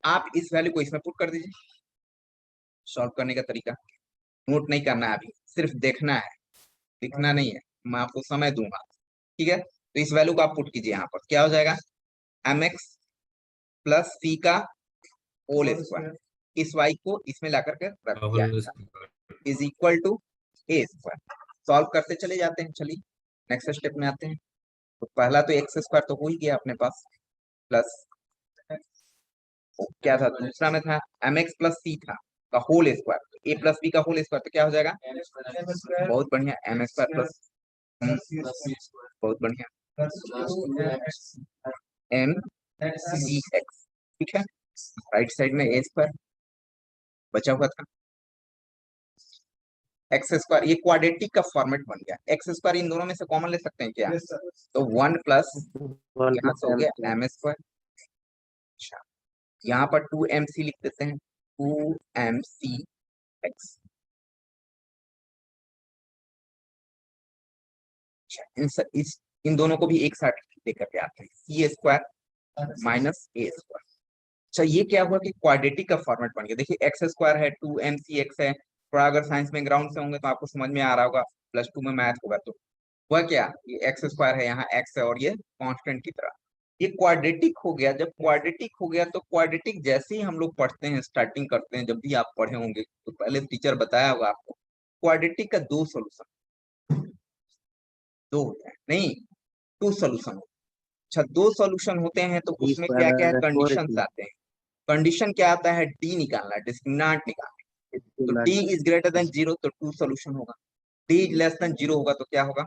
आप इस वैल्यू को इसमें पुट कर दीजिए। सॉल्व करने का तरीका नोट नहीं करना है, अभी सिर्फ देखना है, लिखना नहीं है, मैं आपको समय दूंगा। ठीक है, तो इस वैल्यू को आप पुट कीजिए। यहाँ पर क्या हो जाएगा, mx प्लस सी का होल स्क्वायर, इस y को इसमें ला करके रख दिया is equal to A square. Solve करते चले जाते हैं। चलिए नेक्स्ट स्टेप में आते हैं। तो पहला तो एक्स स्क्वायर तो हो ही गया अपने पास, प्लस क्या था दूसरा में था एम एक्स प्लस सी था का होल स्क्वायर, ए प्लस बी का होल स्क्वायर, तो क्या हो जाएगा, बहुत बढ़िया, एम स्क्वायर प्लस, बहुत बढ़िया, एम सी एक्स। ठीक है, राइट साइड में ए स्क्वायर बचा हुआ था, एक्स स्क्वायर, ये क्वाड्रेटिक का फॉर्मेट बन गया। एक्स स्क्वायर इन दोनों में से कॉमन ले सकते हैं क्या, तो वन प्लस यहाँ से हो गया एम स्क्वायर। अच्छा, यहाँ पर टू एम सी लिख देते हैं, टू एम सी एक्स। इन दोनों को भी एक साथ लेकर के आते हैं, सी स्क्वायर माइनस ए स्क्वायर। अच्छा, ये क्या हुआ कि क्वाड्रेटिक का फॉर्मेट बन गया। देखिए एक्स स्क्वायर है, टू एम सी एक्स है, थोड़ा अगर साइंस में ग्राउंड से होंगे तो आपको समझ में आ रहा होगा, प्लस टू में मैथ होगा। तो हुआ क्या, ये एक्स स्क्वायर है, यहाँ एक्स है और ये कांस्टेंट की तरह, ये क्वाड्रेटिक हो गया। जब क्वाड्रेटिक हो गया तो क्वाड्रेटिक जैसे ही हम लोग पढ़ते हैं, स्टार्टिंग करते हैं, जब भी आप पढ़े होंगे तो पहले टीचर बताया होगा आपको, क्वाड्रेटिक का दो सोल्यूशन, दो होता है नहीं, टू सोल्यूशन। अच्छा, दो सोल्यूशन होते हैं तो उसमें क्या क्या कंडीशन आते हैं। कंडीशन क्या आता है, डी निकालना, डिस्क्रिमिनेंट निकालना। तो D is greater than zero तो टू सोल्यूशन होगा, D is less than zero होगा तो क्या होगा,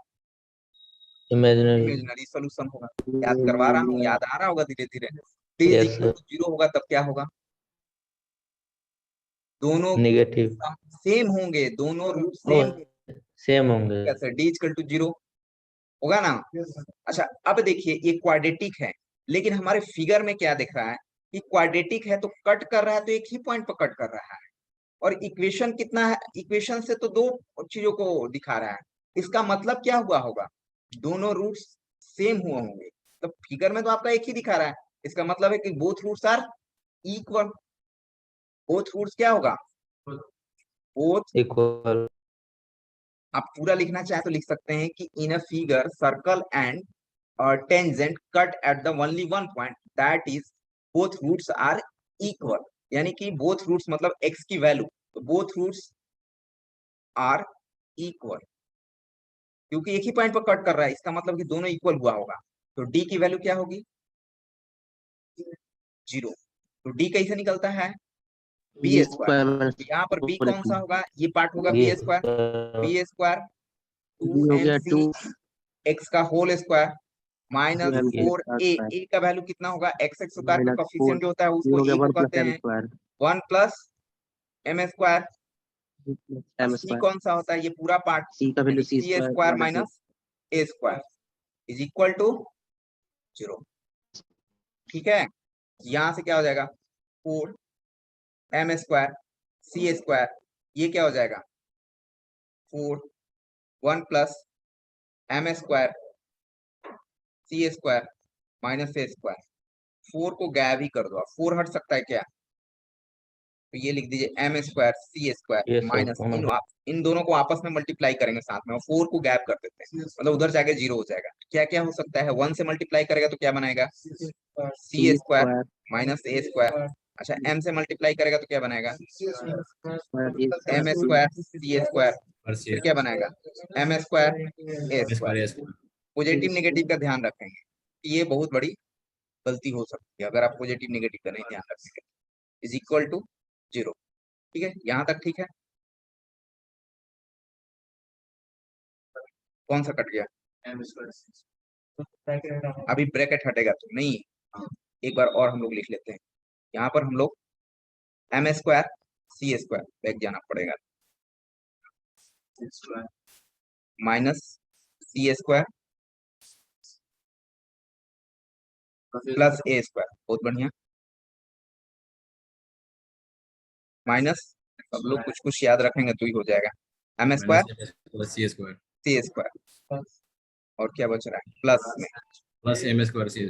इमेजिनरी सोल्यूशन होगा। याद करवा रहा हूँ, याद आ रहा होगा धीरे धीरे। D is equal to zero होगा तब क्या होगा, दोनों नेगेटिव सेम होंगे, दोनों रूट सेम होंगे। कैसे, डी इक्वल टू जीरो होगा ना। अच्छा, अब देखिए ये क्वाड्रेटिक है, लेकिन हमारे फिगर में क्या दिख रहा है कि क्वाड्रेटिक है तो कट कर रहा है तो एक ही पॉइंट पर कट कर रहा है, और इक्वेशन कितना है, इक्वेशन से तो दो चीजों को दिखा रहा है। इसका मतलब क्या हुआ होगा, दोनों रूट्स सेम हुए होंगे। तो फिगर में तो आपका एक ही दिखा रहा है, इसका मतलब है कि both roots are equal. Both roots क्या होगा, बोथ इक्वल। आप पूरा लिखना चाहे तो लिख सकते हैं कि in a figure circle and tangent cut at the only one point that is both roots are equal. यानी कि बोथ रूट्स मतलब एक्स की वैल्यू, तो बोथ रूट्स आर इक्वल, क्योंकि एक ही पॉइंट पर कट कर रहा है, इसका मतलब कि दोनों इक्वल हुआ होगा। तो डी की वैल्यू क्या होगी, जीरो। तो डी कैसे निकलता है, बी स्क्वायर। यहाँ पर बी कौन सा होगा, ये पार्ट होगा b square, b square two m c x का whole square minus four a का वैल्यू कितना होगा, एक्स स्क्वायर का कोफिशिएंट जो होता है उसको ए को कहते हैं, one plus M square. C कौन सा होता है, ये पूरा part, C square minus A square is equal to zero. ठीक है, यहां से क्या हो जाएगा, four M square C square, ये क्या हो जाएगा, four one plus M square C square minus ए स्क्वायर। फोर को गायब ही कर दो, फोर हट सकता है क्या, तो ये लिख दीजिए M square C square minus, इन दोनों को आपस में मल्टीप्लाई करेंगे साथ में और फोर को गैप कर देते हैं, मतलब उधर जाके जीरो हो जाएगा। क्या क्या हो सकता है, वन से मल्टीप्लाई करेगा तो क्या बनाएगा, सी स्क्वायर माइनस ए स्क्वायर। अच्छा, एम से मल्टीप्लाई करेगा तो क्या बनाएगा, एम स्क्वायर सी स्क्वायर, फिर क्या बनाएगा, M square a square. Positive negative का ध्यान रखेंगे, ये बहुत बड़ी गलती हो सकती है अगर आप पॉजिटिव नेगेटिव का नहीं ध्यान रखेंगे। Is equal to zero. ठीक है, यहां तक ठीक है, कौन सा कट गया, अभी ब्रैकेट हटेगा तो नहीं, एक बार और हम लोग लिख लेते हैं। यहाँ पर हम लोग M square C square back जाना पड़ेगा, माइनस सी स्क्वायर प्लस ए स्क्वायर, बहुत बढ़िया, माइनस, सब लोग कुछ कुछ याद रखेंगे तो ही हो जाएगा, एम स्क्वायर सी स्क्वायर, और क्या बच रहा है, प्लस में plus M square c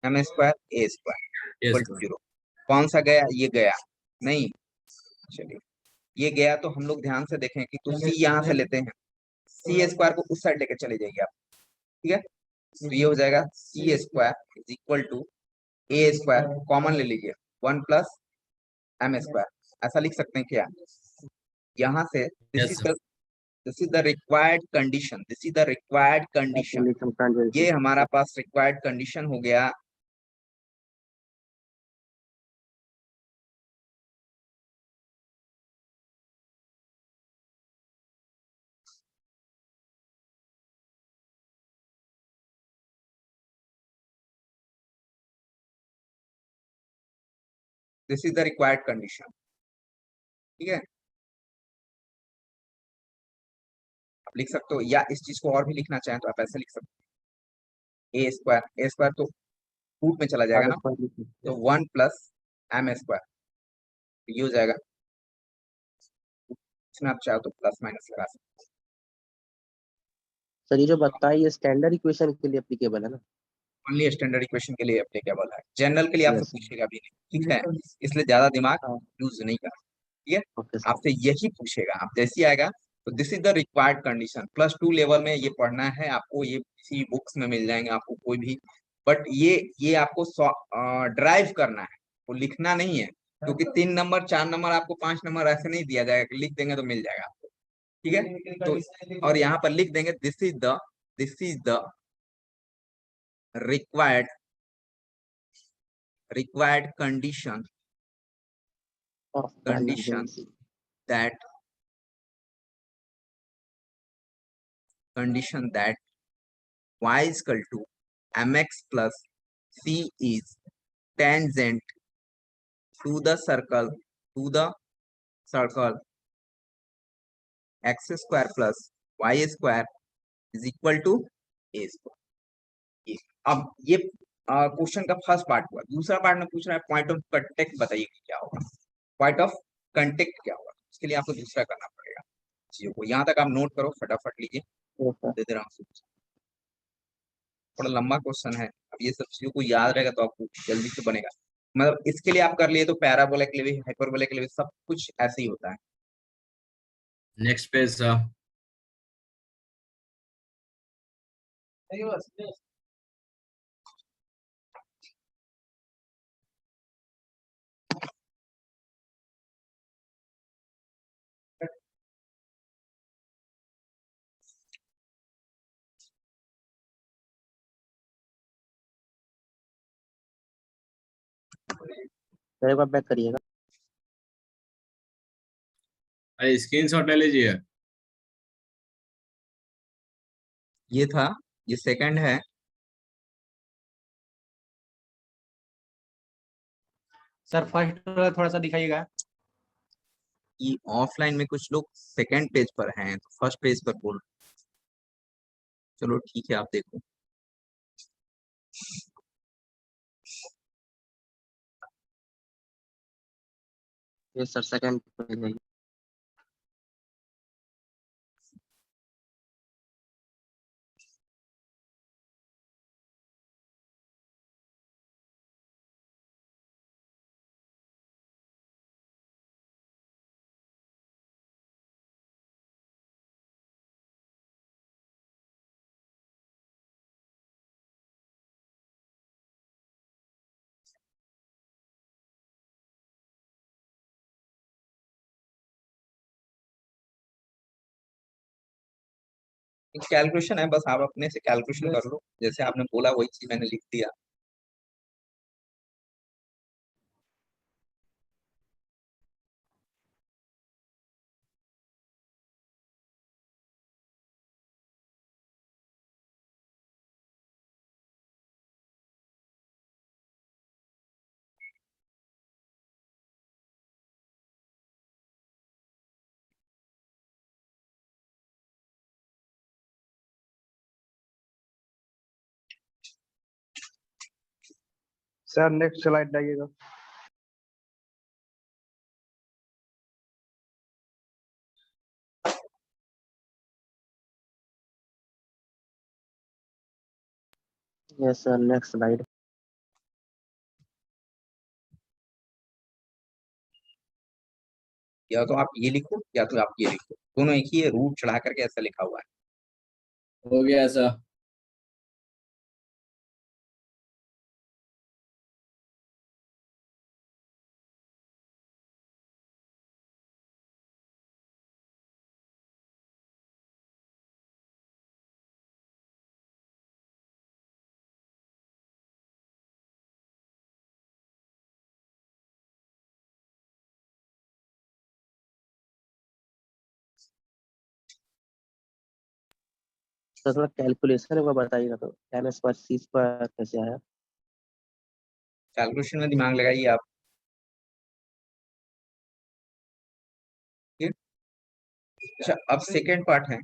m square a square equal to zero. कौन सा गया, ये गया नहीं, चलिए ये गया तो हम लोग ध्यान से देखें कि तो सी यहाँ से लेते हैं, सी स्क्वायर को उस साइड लेके चले जाइए आप, ठीक है। तो ये हो जाएगा C square is equal to A square, common ले लीजिए, 1 + m², ऐसा लिख सकते हैं क्या यहाँ से, Yes, sir. This is the required condition, this is the required condition, ये हमारा पास रिक्वायर्ड कंडीशन हो गया। This is the required condition, ठीक है। आप लिख सकते हो, या इस चीज को और भी लिखना चाहें तो आप ऐसे लिख सकते हो, ए स्क्वायर तो रूट में चला जाएगा ना, तो 1 + m², ये हो जाएगा, इसमें आप चाहो तो प्लस माइनस लगा सकते सर ये जो बताया ये स्टैंडर्ड इक्वेशन के लिए एप्लीकेबल है ना? हो, ओनली स्टैंडर्ड इक्वेशन के लिए एप्लीकेबल है, जनरल के लिए आपसे Yes. पूछेगा भी नहीं, ठीक है, इसलिए ज्यादा दिमाग हाँ, यूज नहीं करना, ठीक है। Okay sir. आपसे यही पूछेगा, आप जैसी आएगा तो this is the required condition, +2 level में ये पढ़ना है आपको, ये किसी बुक्स में मिल जाएंगे आपको कोई भी, बट ये आपको ड्राइव करना है, वो लिखना नहीं है, क्योंकि 3 नंबर 4 नंबर आपको 5 नंबर ऐसे नहीं दिया जाएगा, लिख देंगे तो मिल जाएगा आपको, ठीक है। तो और यहाँ पर लिख देंगे this is the required condition Of emergency. that y is equal to mx plus c is tangent to the circle x square plus y square is equal to a square। अब ये क्वेश्चन का first part हुआ, दूसरा part में पूछ रहा है point of contact बताइए कि क्या होगा, पॉइंट ऑफ कंटेक्ट क्या होगा, उसके लिए आपको दूसरा करना पड़ेगा चीजों को, यहाँ तक आप नोट करो, फटाफट लीजिए, Yes, sir. दे दे रहा हूँ, थोड़ा लंबा क्वेश्चन है, अब ये सब चीजों को याद रहेगा तो आपको जल्दी से बनेगा, मतलब इसके लिए आप कर लिए तो पैराबोला के लिए भी, हाइपरबोला के लिए भी, सब कुछ ऐसे ही होता है। Next page, sir. सर एक बार बैक करिएगा। अरे स्क्रीनशॉट ले लीजिए। ये था, ये सेकंड है, सर फर्स्ट थोड़ा सा दिखाइएगा। ये ऑफलाइन में कुछ लोग सेकंड पेज पर हैं तो फर्स्ट पेज पर बोल, चलो ठीक है आप देखो। ये सर सेकंड पेज है। कैलकुलेशन है, बस आप अपने से कैलकुलेशन कर लो, जैसे आपने बोला वही चीज मैंने लिख दिया। सर नेक्स्ट स्लाइड लाइएगा। Yes sir next slide. या तो आप ये लिखो या तो आप ये लिखो, दोनों एक ही है, रूट चढ़ा करके ऐसा लिखा हुआ है। हो गया ऐसा। तो थोड़ा कैलकुलेशन एक बार बताइएगा, तो एम स्क्वायर सी स्क्वायर कैसे आया? कैलकुलेशन में दिमाग लगाइए आप। ठीक? अच्छा, अब सेकेंड पार्ट है,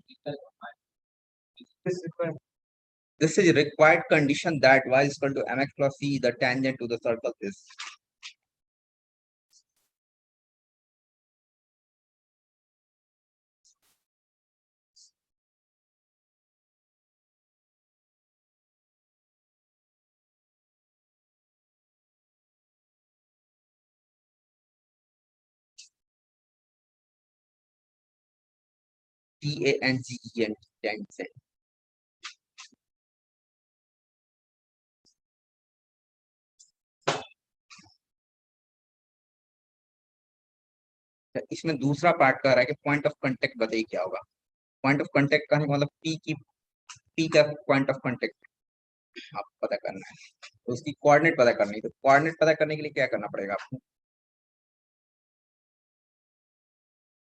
this is required condition that y is equal to mx plus c, the tangent to the circle is. T-A-N-G-E-N, tangent. इसमें दूसरा पार्ट कह रहा है कि पॉइंट ऑफ कांटेक्ट बताइए क्या होगा। पॉइंट ऑफ कांटेक्ट का मतलब पी का पॉइंट ऑफ कांटेक्ट आप पता करना है, तो उसकी कोऑर्डिनेट पता करनी है। तो कोऑर्डिनेट पता करने के लिए क्या करना पड़ेगा आपको?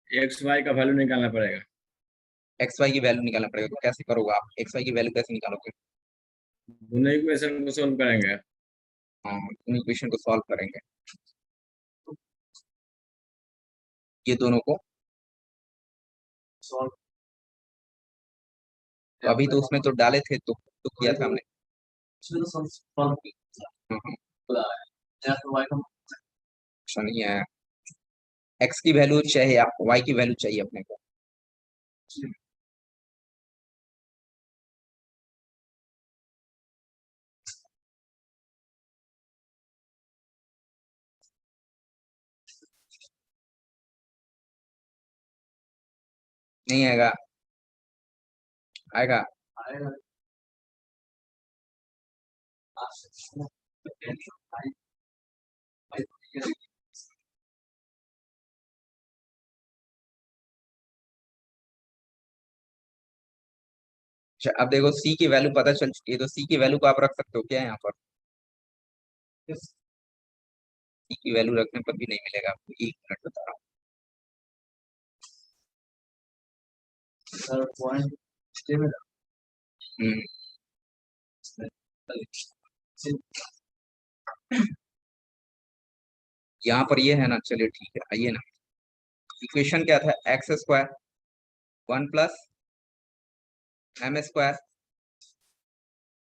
एक्स वाई का वैल्यू निकालना पड़ेगा। एक्स वाई की वैल्यू निकालना पड़ेगा। तो कैसे करोगे आप, एक्स वाई की वैल्यू कैसे निकालोगे? दोनों इक्वेशन को सोल्व करेंगे। हाँ, इक्वेशन को सॉल्व करेंगे, ये दोनों को सॉल्व। अभी तो उसमें तो डाले थे, तो किया था हमने। अच्छा नहीं है, एक्स की वैल्यू चाहिए आपको, वाई की वैल्यू चाहिए अपने को। नहीं आएगा, आएगा। अच्छा, अब देखो सी की वैल्यू पता चल चुकी है, तो सी की वैल्यू को आप रख सकते हो क्या यहाँ पर? सी की वैल्यू रखने पर भी नहीं मिलेगा आपको, एक मिनट बता रहा हूँ। यहाँ पर ये है ना, चलिए ठीक है, आइए ना। इक्वेशन क्या था? X square 1 plus M square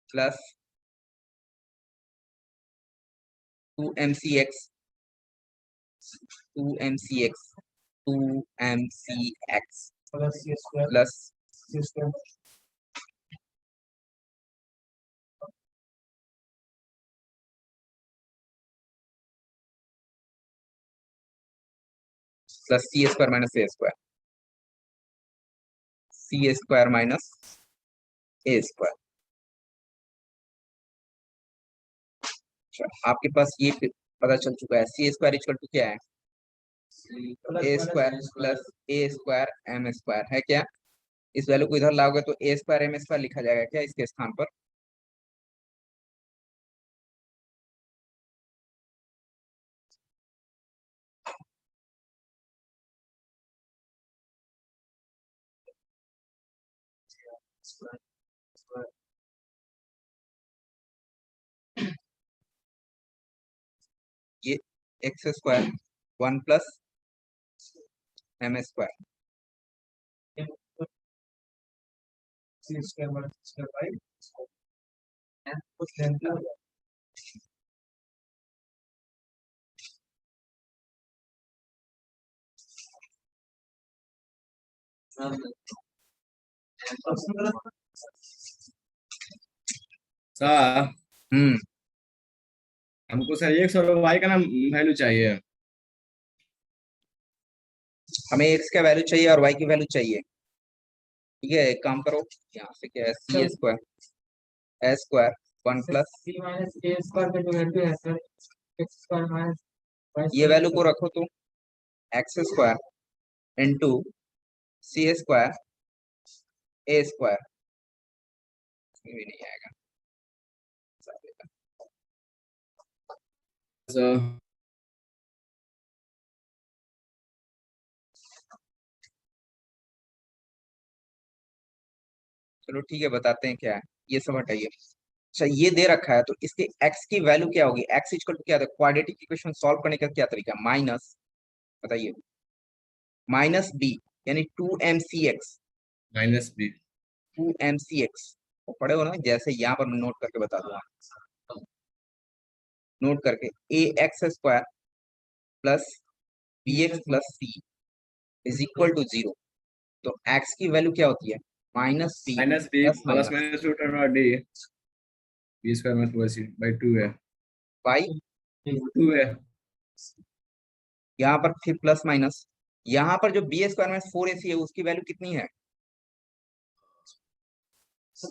plus 2mcx 2mcx 2mcx plus C square minus ए स्क्वायर, सी स्क्वायर माइनस ए स्क्वायर। आपके पास ये पता चल चुका है, सी स्क्वायर इक्वल टू क्या है? ए स्क्वायर प्लस ए स्क्वायर एम स्क्वायर है क्या? इस वैल्यू को इधर लाओगे तो ए स्क्वायर एम स्क्वायर लिखा जाएगा क्या इसके स्थान पर? ये X square 1 plus M square sir hmm हमको सर एक्स और वाई का ना वैल्यू चाहिए। हमें x का वैल्यू चाहिए और y की वैल्यू चाहिए, ठीक है। एक काम करो, यहाँ से क्या है, सी स्क्वायर एस स्क्वायर 1 प्लस सी माइनस ए स्क्वायर का जो वैल्यू है सर एक्स स्क्वायर माइनस ये वैल्यू को रखो तो x square into C square a square, भी नहीं आएगा। So, चलो ठीक है, बताते हैं क्या है, ये सब हटाइए। अच्छा ये दे रखा है तो इसके x की वैल्यू क्या होगी, x इक्वल टू क्या था, क्वाड्रेटिक इक्वेशन सॉल्व करने का क्या तरीका, माइनस, बताइए, माइनस बी यानी 2mcx, -b 2mcx वो पढ़े हो ना, जैसे यहाँ पर मैं नोट करके बता दूंगा, नोट करके A X square plus B X plus C is equal to 0। तो x की वैल्यू क्या होती है, minus B -b plus plus minus minus root under d b square में 2 है वाई, 2 है। यहाँ पर फिर प्लस माइनस, यहाँ पर जो बी स्क्वायर में 4ac है उसकी वैल्यू कितनी है,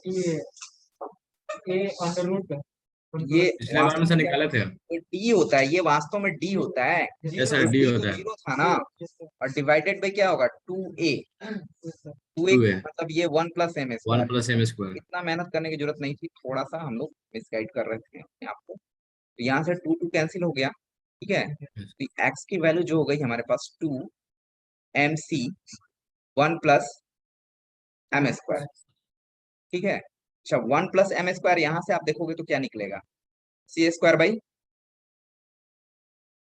ये ए अंडर रूट ये पिछले बार में से निकाले थे। डी होता है, ये वास्तव में डी होता है, Yes sir, D होता है। 0 था ना, और डिवाइडेड बाई क्या होगा 2a, 2a 2 है मतलब ये 1 plus m 1 square. Plus m square. इतना मेहनत करने की जरूरत नहीं थी, थोड़ा सा हम लोग मिसगाइड कर रहे थे अपने आप को। तो यहाँ से 2 कैंसिल हो गया, ठीक है। तो एक्स की वैल्यू जो हो गई हमारे पास 2mc 1 प्लस एम स्क्वायर, ठीक है। अच्छा 1 प्लस एम स्क्वायर यहाँ से आप देखोगे तो क्या निकलेगा, सी स्क्वायर बाई,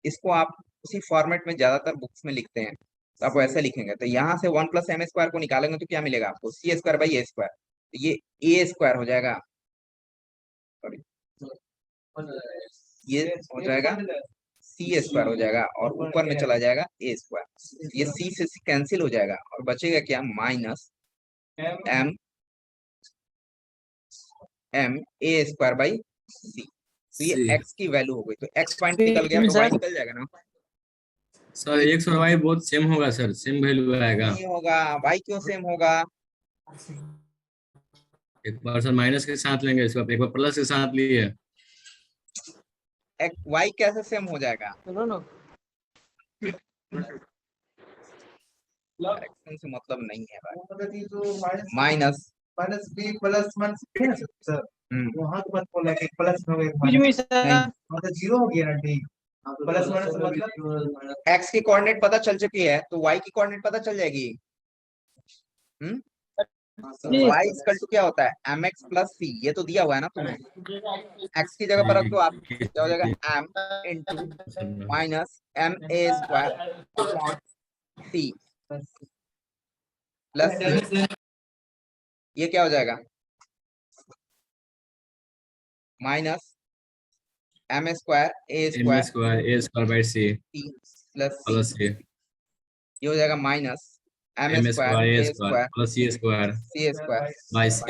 इसको आप उसी फॉर्मेट में ज्यादातर बुक्स में लिखते हैं, तो आप वैसे लिखेंगे। तो यहाँ से 1 प्लस एम स्क्वायर को निकालेंगे तो क्या मिलेगा आपको, सी स्क्वायर बाई ए स्क्वायर, तो ये ए स्क्वायर हो जाएगा, सॉरी ये हो जाएगा सी स्क्वायर हो जाएगा, और ऊपर में चला जाएगा ए स्क्वायर, ये सी से कैंसिल हो जाएगा और बचेगा क्या, minus M M A square by C. तो ये C एक्स की वैल्यू हो गई, तो एक्स पॉइंट निकल गया तो वाई निकल जाएगा ना, सर x और y बहुत सेम होगा सर, सेम वैल्यू आएगा। नहीं होगा, वाई क्यों सेम होगा, एक बार सर माइनस के साथ लेंगे इसको, एक बार प्लस के साथ लिए। वाई कैसे सेम हो जाएगा, डायरेक्शन से मतलब नहीं है भाई, minus minus b plus one sir वहाँ तो मत बोला कि प्लस में नहीं, मतलब जीरो हो गया ना डी प्लस माइनस मतलब एक्स की कोऑर्डिनेट पता चल चुकी है तो वाई की कोऑर्डिनेट पता चल जाएगी। वाई इक्वल टू क्या होता है, एम एक्स प्लस सी, ये तो दिया हुआ है ना तुम्हें, एक्स की जगह पर रख दो आप, क्या हो जाएगा M into minus M A square upon C plus C, ये क्या हो जाएगा minus M square A m square square a square by c plus C, plus c ये हो जाएगा minus M m square square a A square square plus c square C square, by c।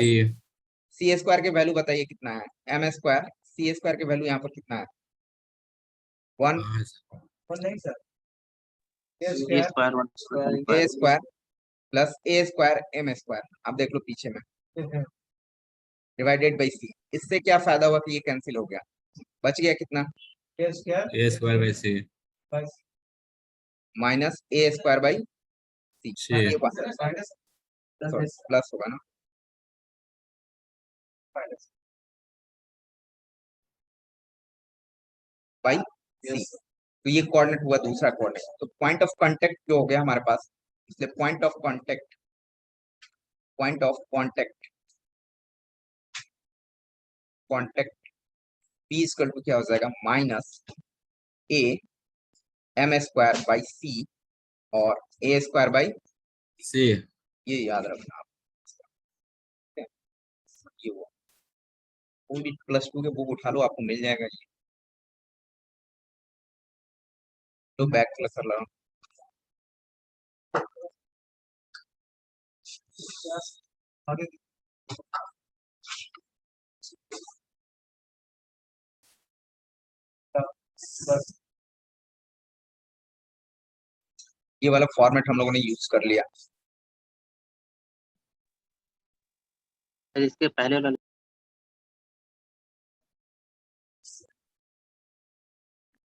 C square की value बताइए कितना है, M square C square की value यहाँ पर कितना है, 1 नहीं sir A square a square plus A square M square, अब देख लो पीछे में, डिवाइडेड बाई सी, इससे क्या फायदा हुआ कि ये कैंसिल हो गया, बच गया कितना, a square by c minus A square by c, c ये प्लस होगा ना, बाई सी। तो ये कोऑर्डिनेट हुआ दूसरा कोऑर्डिनेट, तो पॉइंट ऑफ कांटेक्ट जो हो गया हमारे पास, इसलिए point of contact, point of contact, contact P equal to क्या हो जाएगा, minus A M square by C और ए स्क्वायर बाई, c ये याद रखना आप, ये वो कोई भी प्लस 2 के बुक उठा लो आपको मिल जाएगा ये, तो बैक क्लास कर लो, आगे ये वाला फॉर्मेट हम लोगों ने यूज कर लिया। सर इसके पहले वाला